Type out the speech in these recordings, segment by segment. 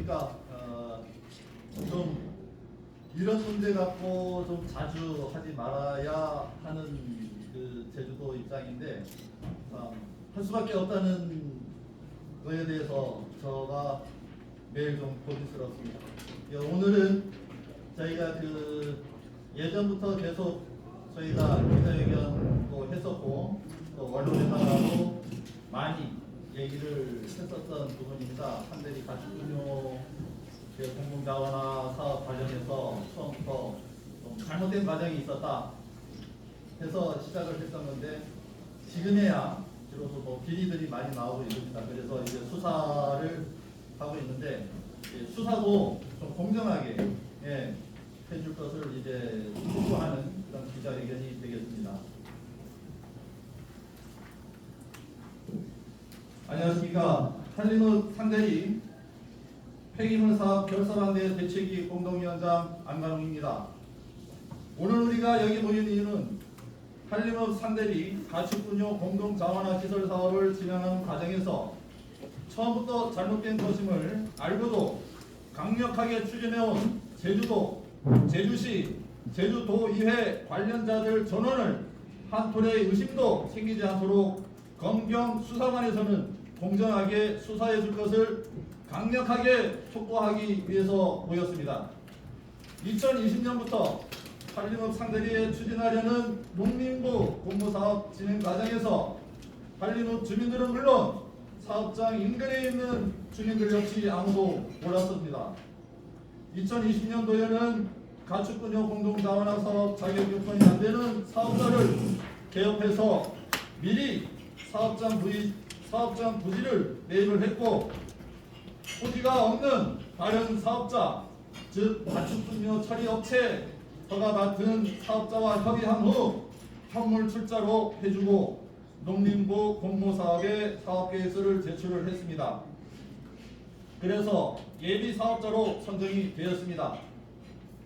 그러니까 좀 이런 문제 갖고 좀 자주 하지 말아야 하는 그 제주도 입장인데 할 수밖에 없다는 거에 대해서 저가 매일 좀 고민스럽습니다. 오늘은 저희가 그 예전부터 계속 저희가 기자회견도 했었고 또 언론에다가도 많이 얘기를 했었던 부분입니다. 한대리 가축분뇨 공공자원화 사업 관련해서 처음부터 좀 잘못된 과정이 있었다 해서 시작을 했던 건데 지금에야 비로소 뭐 비리들이 많이 나오고 있습니다. 그래서 이제 수사를 하고 있는데 수사도 좀 공정하게 해줄 것을 이제 촉구하는 그런 기자회견이 되겠습니다. 안녕하십니까. 한림읍 상대리 폐기물 사업 결사반대 대책위 공동위원장 안관웅입니다. 오늘 우리가 여기 모인 이유는 한림읍 상대리 가축분뇨 공동자원화 시설 사업을 진행하는 과정에서 처음부터 잘못된 것임을 알고도 강력하게 추진해온 제주도, 제주시, 제주도의회 관련자들 전원을 한 톨의 의심도 생기지 않도록 검경 수사관에서는 공정하게 수사해 줄 것을 강력하게 촉구하기 위해서 모였습니다. 2020년부터 한림읍 상대리에 추진하려는 농림부 공모사업 진행 과정에서 한림읍 주민들은 물론 사업장 인근에 있는 주민들 역시 아무도 몰랐습니다. 2020년도에는 가축분뇨 공동자원화 사업 자격 요건이 안 되는 사업자를 개업해서 미리 사업장 부지를 매입을 했고 토지가 없는 다른 사업자, 즉 가축분뇨 처리 업체 허가 받은 사업자와 협의한 후 현물 출자로 해주고 농림부 공모사업에 사업계획서를 제출을 했습니다. 그래서 예비 사업자로 선정이 되었습니다.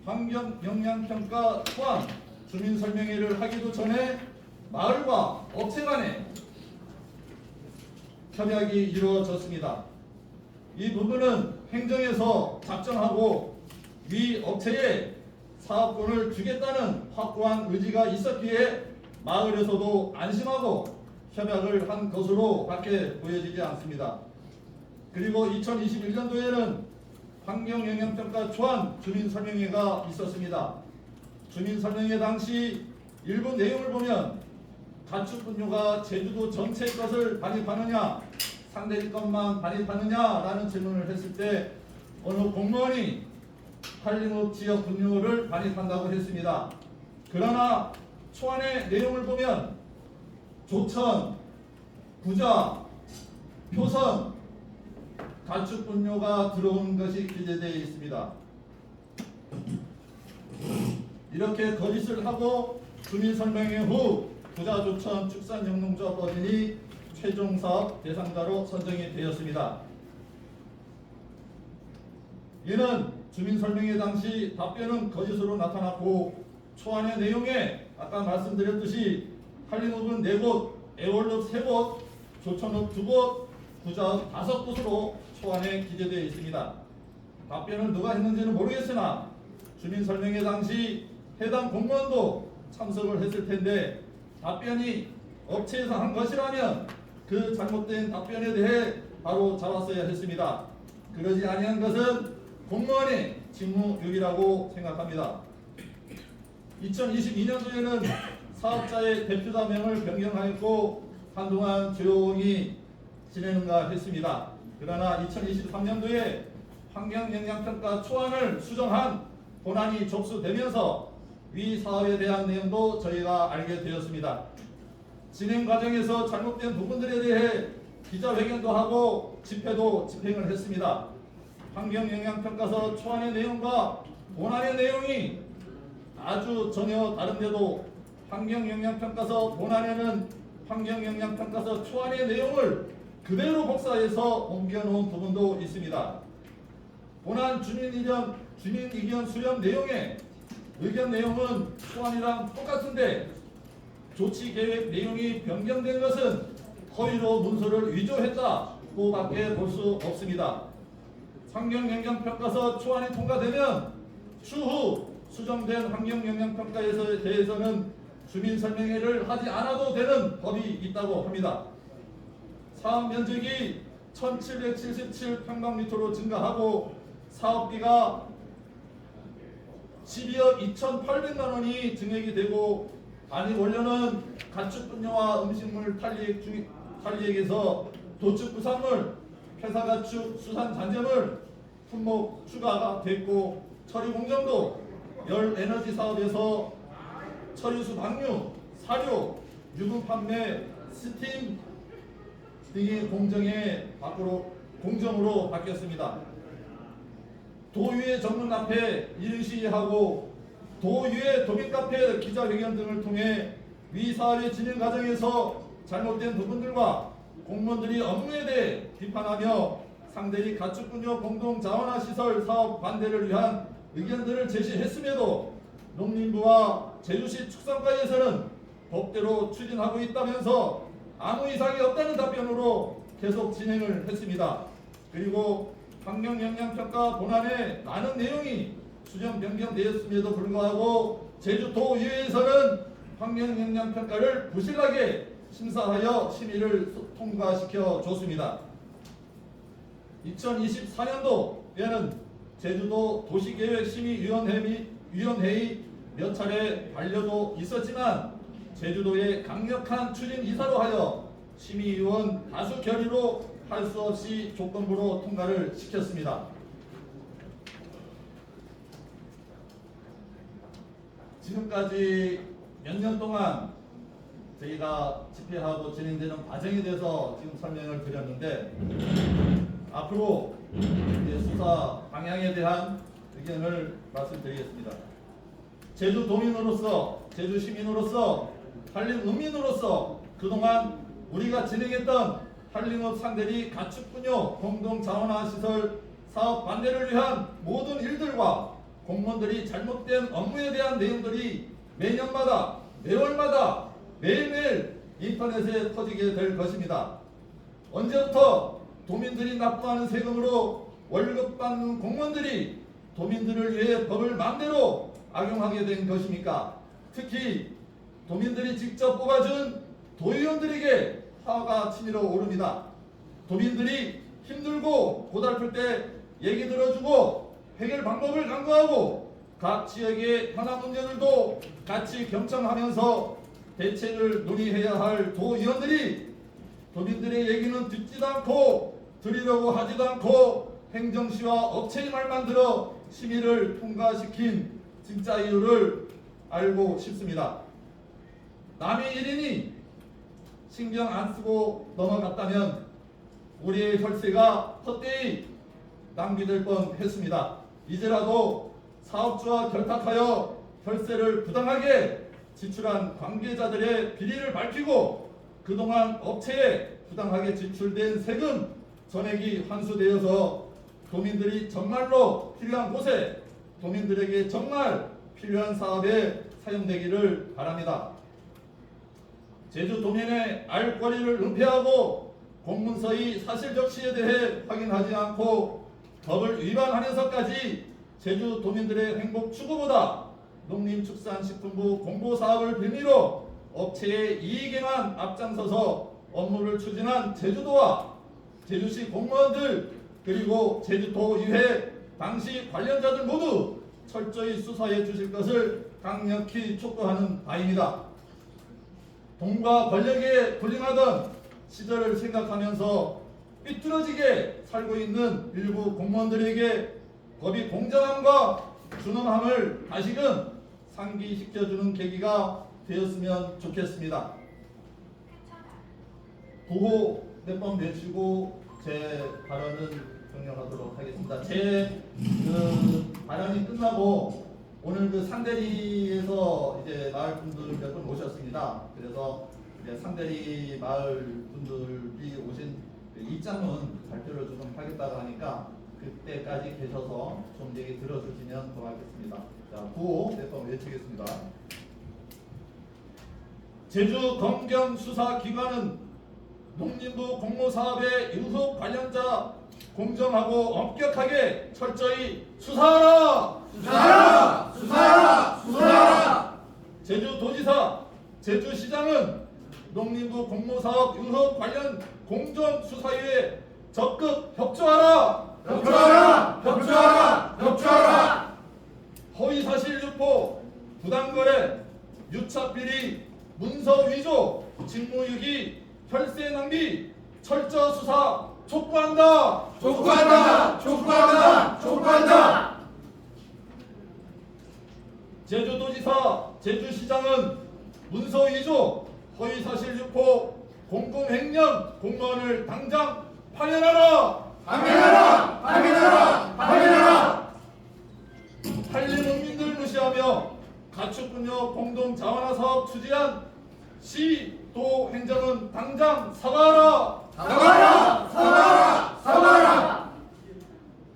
환경영향평가 또한 주민설명회를 하기도 전에 마을과 업체 간에 협약이 이루어졌습니다. 이 부분은 행정에서 작정하고 위 업체에 사업권을 주겠다는 확고한 의지가 있었기에 마을에서도 안심하고 협약을 한 것으로 밖에 보여지지 않습니다. 그리고 2021년도에는 환경영향평가 초안 주민설명회가 있었습니다. 주민설명회 당시 일부 내용을 보면 가축분뇨가 제주도 전체 것을 반입하느냐 상대리 것만 반입하느냐라는 질문을 했을 때 어느 공무원이 한림읍 지역 분뇨를 반입한다고 했습니다. 그러나 초안의 내용을 보면 조천, 구자, 표선, 가축분뇨가 들어온 것이 기재되어 있습니다. 이렇게 거짓을 하고 주민설명회 후 부자조천 축산영농조합법인이 최종 사업 대상자로 선정이 되었습니다. 이는 주민설명회 당시 답변은 거짓으로 나타났고 초안의 내용에 아까 말씀드렸듯이 한림읍은 4곳, 애월읍 3곳, 조천읍 2곳, 구자읍 5곳으로 초안에 기재되어 있습니다. 답변을 누가 했는지는 모르겠으나 주민설명회 당시 해당 공무원도 참석을 했을 텐데 답변이 업체에서 한 것이라면 그 잘못된 답변에 대해 바로 잡았어야 했습니다. 그러지 아니한 것은 공무원의 직무유기라고 생각합니다. 2022년도에는 사업자의 대표자 명을 변경하였고 한동안 조용히 지내는가 했습니다. 그러나 2023년도에 환경영향평가 초안을 수정한 본안이 접수되면서 위 사업에 대한 내용도 저희가 알게 되었습니다. 진행 과정에서 잘못된 부분들에 대해 기자회견도 하고 집회도 집행을 했습니다. 환경영향평가서 초안의 내용과 본안의 내용이 아주 전혀 다른데도 환경영향평가서 본안에는 환경영향평가서 초안의 내용을 그대로 복사해서 옮겨놓은 부분도 있습니다. 본안 주민의견 수렴 내용에 의견 내용은 초안이랑 똑같은데 조치계획 내용이 변경된 것은 허위로 문서를 위조했다고 밖에 볼 수 없습니다. 환경영향평가서 초안이 통과되면 추후 수정된 환경영향평가에 대해서는 주민설명회를 하지 않아도 되는 법이 있다고 합니다. 사업 면적이 1777평방미터로 증가하고 사업비가 12억 2,800만 원이 증액이 되고 안이 원료는 가축분뇨와 음식물 탄리액에서 도축부산물, 폐사가축, 수산잔재물 품목 추가가 됐고 처리공정도 열에너지 사업에서 처리수 방류, 사료, 유분 판매, 스팀 등의 공정으로 바뀌었습니다. 도의회 정문 앞에 이른 시위하고 도의회 도민카페 기자회견 등을 통해 위 사업의 진행 과정에서 잘못된 부분들과 공무원들이 업무에 대해 비판하며 상대리 가축분뇨 공동자원화 시설 사업 반대를 위한 의견들을 제시했음에도 농림부와 제주시 축산과에서는 법대로 추진하고 있다면서 아무 이상이 없다는 답변으로 계속 진행을 했습니다. 그리고 환경영향평가 본안에 많은 내용이 수정 변경되었음에도 불구하고 제주도의회에서는 환경영향평가를 부실하게 심사하여 심의를 통과시켜 줬습니다. 2024년도에는 제주도 도시계획심의위원회의 몇 차례 반려도 있었지만 제주도의 강력한 추진 이사로 하여 심의위원 다수 결의로 할 수 없이 조건부로 통과를 시켰습니다. 지금까지 몇 년 동안 저희가 집회하고 진행되는 과정에 대해서 지금 설명을 드렸는데 앞으로 이제 수사 방향에 대한 의견을 말씀드리겠습니다. 제주도민으로서, 제주시민으로서, 한림읍민으로서 그동안 우리가 진행했던 한림읍 상대리 가축분뇨 공동자원화 시설 사업 반대를 위한 모든 일들과 공무원들이 잘못된 업무에 대한 내용들이 매년마다, 매월마다, 매일매일 인터넷에 터지게 될 것입니다. 언제부터 도민들이 납부하는 세금으로 월급 받는 공무원들이 도민들을 위해 법을 마음대로 악용하게 된 것입니까? 특히 도민들이 직접 뽑아준 도의원들에게 화가 치밀어 오릅니다. 도민들이 힘들고 고달플 때 얘기 들어주고 해결 방법을 강구하고 각 지역의 현안 문제들도 같이 경청하면서 대책을 논의해야 할 도의원들이 도민들의 얘기는 듣지도 않고 들으려고 하지도 않고 행정시와 업체의 말만 들어 심의를 통과시킨 진짜 이유를 알고 싶습니다. 남의 일이니 신경 안 쓰고 넘어갔다면 우리의 혈세가 헛되이 낭비될 뻔했습니다. 이제라도 사업주와 결탁하여 혈세를 부당하게 지출한 관계자들의 비리를 밝히고 그동안 업체에 부당하게 지출된 세금 전액이 환수되어서 도민들이 정말로 필요한 곳에 도민들에게 정말 필요한 사업에 사용되기를 바랍니다. 제주도민의 알 권리를 은폐하고 공문서의 사실적시에 대해 확인하지 않고 법을 위반하면서까지 제주도민들의 행복 추구보다 농림축산식품부 공보사업을 빌미로 업체의 이익에만 앞장서서 업무를 추진한 제주도와 제주시 공무원들 그리고 제주도의회 당시 관련자들 모두 철저히 수사해 주실 것을 강력히 촉구하는 바입니다. 돈과 권력에 군림하던 시절을 생각하면서 삐뚤어지게 살고 있는 일부 공무원들에게 법이 공정함과 준엄함을 다시금 상기시켜주는 계기가 되었으면 좋겠습니다. 구호 몇 번 외치고 제 발언은 종료하도록 하겠습니다. 제 발언이 끝나고 오늘 상대리에서 이제 마을 분들 몇 분 오셨습니다. 그래서 이제 상대리 마을 분들이 오신 입장문 발표를 조금 하겠다고 하니까 그때까지 계셔서 좀 얘기 들어주시면 고맙겠습니다. 자, 구호 몇 번 외치겠습니다. 제주 검경수사기관은 농림부 공모사업의 유속 관련자 공정하고 엄격하게 철저히 수사하라. 수사하라! 수사하라! 수사하라! 제주도지사, 제주시장은 농림부 공모사업 의혹 관련 공정수사에 적극 협조하라. 협조하라! 협조하라! 협조하라! 허위사실 유포, 부당거래, 유착비리, 문서 위조, 직무유기, 혈세 낭비, 철저 수사 촉구한다. 촉구한다! 촉구한다! 촉구한다! 제주도지사, 제주시장은 문서 위조, 허위사실 유포, 공공횡령 공무원을 당장 파면하라. 파면하라! 파면하라! 파면하라! 한림농민들 무시하며 가축분뇨 공동자원화 사업 추진한 시, 도 행정은 당장 사과하라. 사과하라! 사과하라! 사과하라!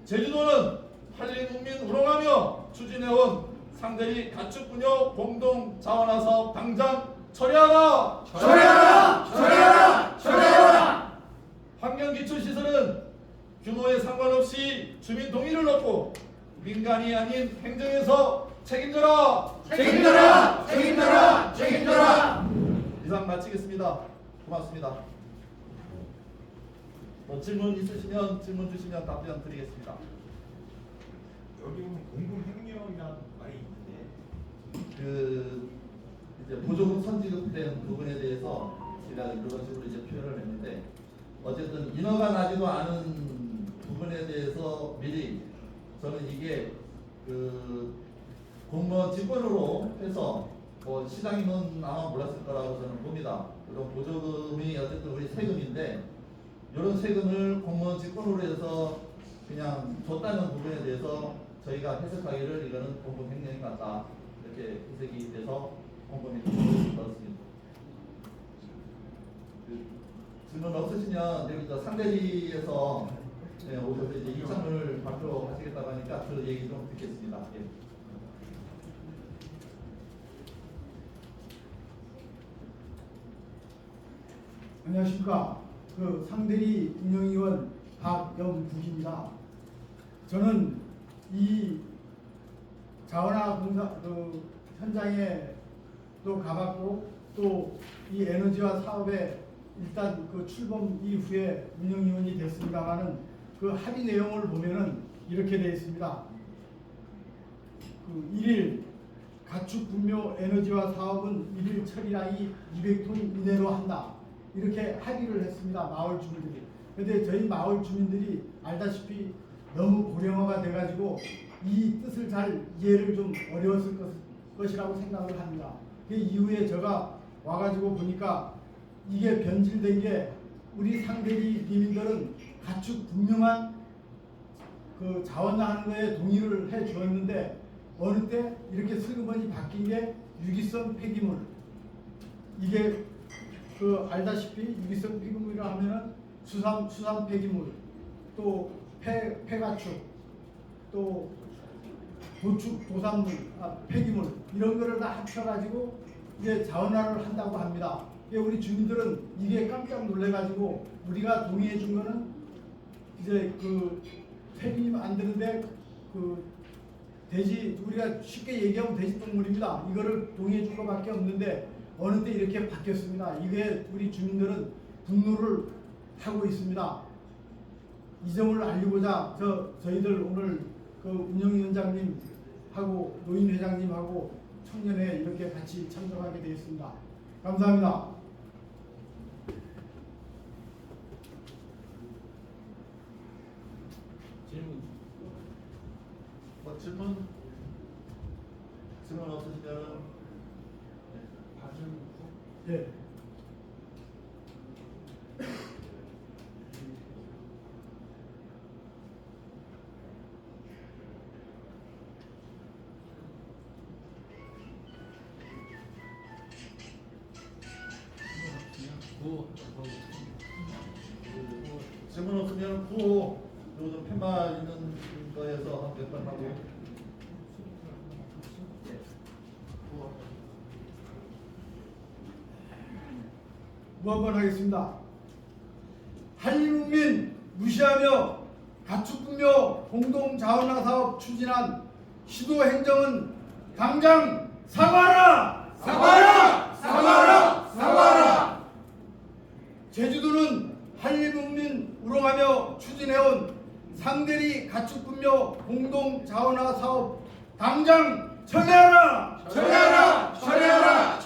제주도는 한림농민 우롱하며 추진해온 상대리 가축분뇨 공동자원화 사업 당장 처리하라. 처리하라! 처리하라! 처리하라! 환경기초시설은 규모에 상관없이 주민 동의를 얻고 민간이 아닌 행정에서 책임져라. 책임져라! 책임져라! 책임져라! 이상 마치겠습니다. 고맙습니다. 질문 있으시면 질문 주시면 답변 드리겠습니다. 여기 보면 공공횡령이라는 말이 있는데 그 이제 보조금 선지급된 부분에 대해서 제가 이런 식으로 이제 표현을 했는데 어쨌든 인허가 나지도 않은 부분에 대해서 미리 저는 이게 그 공무원 직권으로 해서 뭐 시장님은 아마 몰랐을 거라고 저는 봅니다. 이런 보조금이 어쨌든 우리 세금인데 이런 세금을 공무원 직권으로 해서 그냥 줬다는 부분에 대해서 저희가 해석하기를 이거는 공공횡령이 같다 이렇게 해석이 돼서 공공횡령을 넣었습니다. 질문 없으시면 여기 저 상대리에서 오셔서 이제 입장을 발표하시겠다고 하니까 그 얘기 좀 듣겠습니다. 예. 안녕하십니까. 그 상대리 운영위원 박영국입니다. 저는 이 자원화 공사 그 현장에 또 가봤고 또 이 에너지화 사업에 일단 그 출범 이후에 운영위원이 됐습니다만은 그 합의 내용을 보면은 이렇게 되어 있습니다. 그 1일 가축 분묘 에너지화 사업은 1일 처리량이 200톤 이내로 한다. 이렇게 합의를 했습니다. 마을 주민들이. 그런데 저희 마을 주민들이 알다시피 너무 고령화가 돼가지고 이 뜻을 잘 이해를 좀 어려웠을 것이라고 생각을 합니다. 그 이후에 제가 와가지고 보니까 이게 변질된 게 우리 상대리 리민들은 가축 분명한 그 자원화하는 거에 동의를 해 주었는데 어느 때 이렇게 슬그머니 바뀐 게 유기성 폐기물. 이게 그 알다시피 유기성 폐기물이라 하면은 수산 폐기물, 또 폐가축, 또 도축 도산물, 폐기물 이런 거를 다 합쳐가지고 이제 자원화를 한다고 합니다. 우리 주민들은 이게 깜짝 놀래가지고 우리가 동의해 준 거는 이제 그 폐기물 안 되는데 그 돼지 우리가 쉽게 얘기하면 돼지 동물입니다. 이거를 동의해 준 거밖에 없는데 어느 때 이렇게 바뀌었습니다. 이게 우리 주민들은 분노를 하고 있습니다. 이 점을 알리고자 저희들 오늘 그 운영위원장님하고 노인회장님하고 청년회 이렇게 같이 참석하게 되었습니다. 감사합니다. 질문 없으시면 예. 질문 없으면 구호 요즘 팻말 있는 거에서 몇 번 하고 한번 하겠습니다. 한림국민 무시하며 가축분묘 공동자원화 사업 추진한 시도행정은 당장 사과하라! 사과하라! 사과하라! 사과하라! 제주도는 한림국민 우롱하며 추진해온 상대리 가축분묘 공동자원화 사업 당장 철회하라! 철회하라! 철회하라!